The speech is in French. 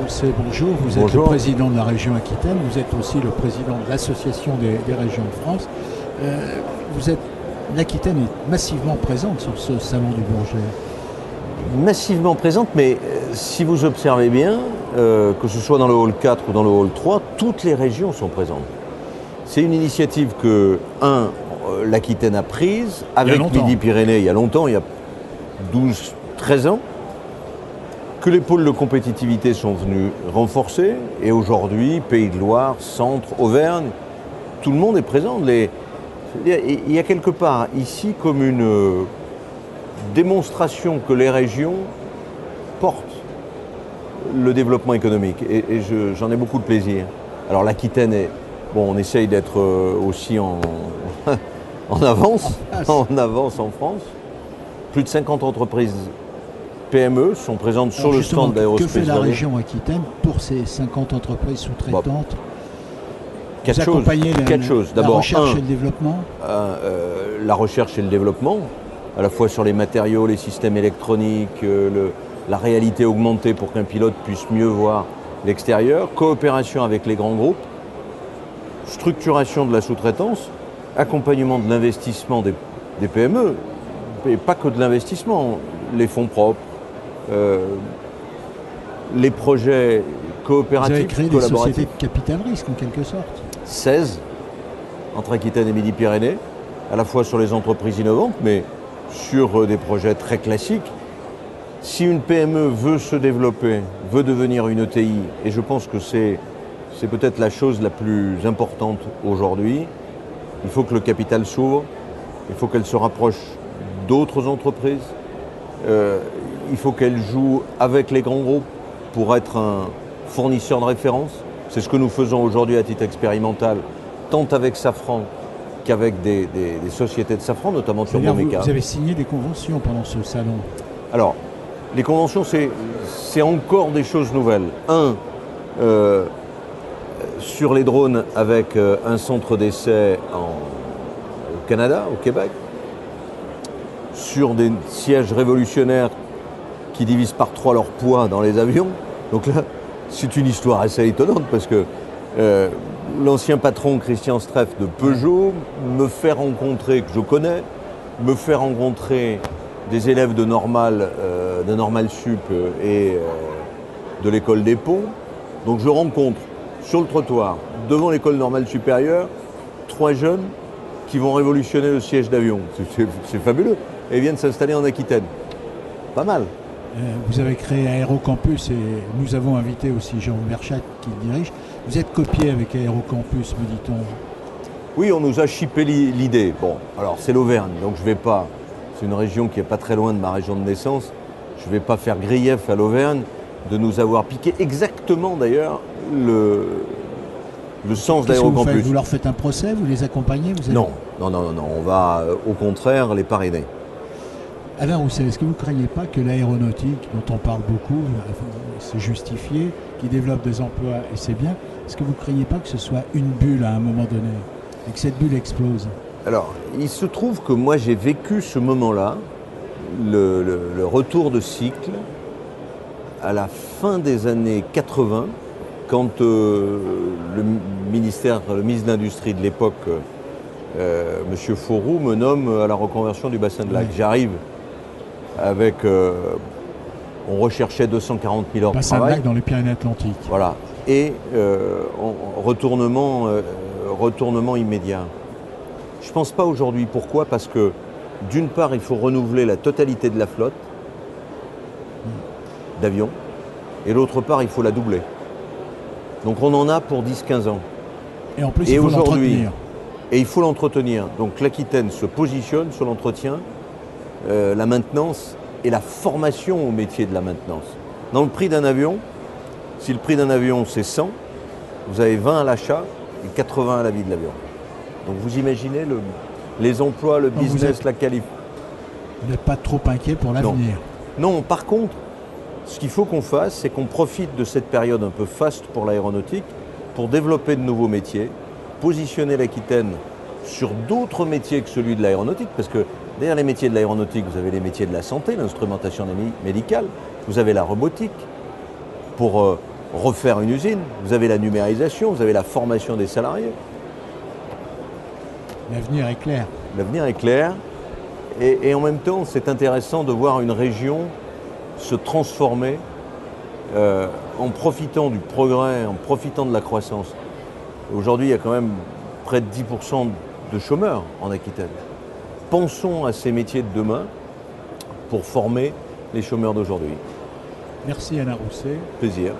Rousset, bonjour. Vous êtes Bonjour. le président de la région Aquitaine, vous êtes aussi le président de l'Association des régions de France. L'Aquitaine est massivement présente sur ce salon du Bourget. Massivement présente, mais si vous observez bien, que ce soit dans le hall 4 ou dans le hall 3, toutes les régions sont présentes. C'est une initiative que, l'Aquitaine a prise avec Midi-Pyrénées il y a longtemps, il y a 12-13 ans, que les pôles de compétitivité sont venus renforcer, et aujourd'hui, Pays de Loire, Centre, Auvergne, tout le monde est présent. Il y a quelque part ici comme une démonstration que les régions portent le développement économique, et j'en ai beaucoup de plaisir. Alors l'Aquitaine on essaye d'être aussi en avance en France. Plus de 50 entreprises PME sont présentes sur le stand d'Aérospace. Que fait la région Aquitaine pour ces 50 entreprises sous-traitantes? Quatre choses. D'abord, la recherche et le développement. La recherche et le développement, à la fois sur les matériaux, les systèmes électroniques, la réalité augmentée pour qu'un pilote puisse mieux voir l'extérieur, coopération avec les grands groupes, structuration de la sous-traitance, accompagnement de l'investissement des PME, et pas que de l'investissement, les fonds propres, les projets coopératifs, vous avez créé des sociétés de capital risque en quelque sorte. 16 entre Aquitaine et Midi-Pyrénées, à la fois sur les entreprises innovantes, mais sur des projets très classiques. Si une PME veut se développer, veut devenir une ETI, et je pense que c'est peut-être la chose la plus importante aujourd'hui, il faut que le capital s'ouvre, il faut qu'elle se rapproche d'autres entreprises, il faut qu'elle joue avec les grands groupes pour être un fournisseur de référence. C'est ce que nous faisons aujourd'hui à titre expérimental, tant avec Safran qu'avec des sociétés de Safran, notamment Turboméca. Vous avez signé des conventions pendant ce salon. Alors, les conventions, c'est encore des choses nouvelles. Sur les drones avec un centre d'essai au Canada, au Québec, sur des sièges révolutionnaires qui divisent par 3 leur poids dans les avions. Donc là, c'est une histoire assez étonnante parce que l'ancien patron Christian Streff de Peugeot me fait rencontrer, que je connais, me fait rencontrer des élèves de Normal Sup et de l'école des Ponts. Donc je rencontre sur le trottoir, devant l'école normale supérieure, 3 jeunes qui vont révolutionner le siège d'avion. C'est fabuleux. Et ils viennent s'installer en Aquitaine. Pas mal. Vous avez créé Aérocampus et nous avons invité aussi Jean Merchat qui le dirige. Vous êtes copié avec Aérocampus, me dit-on. Oui, on nous a chippé l'idée. Bon, alors c'est l'Auvergne, donc je ne vais pas... C'est une région qui n'est pas très loin de ma région de naissance. Je ne vais pas faire grief à l'Auvergne de nous avoir piqué exactement d'ailleurs le sens d'Aérocampus. Vous leur faites un procès, vous les accompagnez Non, on va au contraire les parrainer. Alain Rousset, est-ce que vous ne craignez pas que l'aéronautique, dont on parle beaucoup, c'est justifié, qui développe des emplois et c'est bien, est-ce que vous ne craignez pas que ce soit une bulle à un moment donné et que cette bulle explose? Alors, il se trouve que moi j'ai vécu ce moment-là, le retour de cycle, à la fin des années 80, quand le ministre de l'Industrie de l'époque, M. Fauroux, me nomme à la reconversion du bassin de Lac. Oui. J'arrive avec... on recherchait 240 000 heures de travail. Bassin de Lac dans les Pyrénées-Atlantiques. Voilà. Et retournement immédiat. Je ne pense pas aujourd'hui. Pourquoi? Parce que, d'une part, il faut renouveler la totalité de la flotte d'avions, et d'autre part, il faut la doubler. Donc on en a pour 10-15 ans. Et en plus, il faut l'entretenir. Et il faut l'entretenir. Donc l'Aquitaine se positionne sur l'entretien, la maintenance et la formation au métier de la maintenance. Dans le prix d'un avion, si le prix d'un avion c'est 100, vous avez 20 à l'achat et 80 à la vie de l'avion. Donc vous imaginez les emplois, le business, la qualité. Vous n'êtes pas trop inquiet pour l'avenir? Non, par contre, ce qu'il faut qu'on fasse, c'est qu'on profite de cette période un peu faste pour l'aéronautique pour développer de nouveaux métiers, positionner l'Aquitaine sur d'autres métiers que celui de l'aéronautique, parce que derrière les métiers de l'aéronautique, vous avez les métiers de la santé, l'instrumentation médicale, vous avez la robotique, pour refaire une usine, vous avez la numérisation, vous avez la formation des salariés. L'avenir est clair. L'avenir est clair et en même temps c'est intéressant de voir une région se transformer en profitant du progrès, en profitant de la croissance. Aujourd'hui il y a quand même près de 10% de chômeurs en Aquitaine. Pensons à ces métiers de demain pour former les chômeurs d'aujourd'hui. Merci Alain Rousset. Plaisir.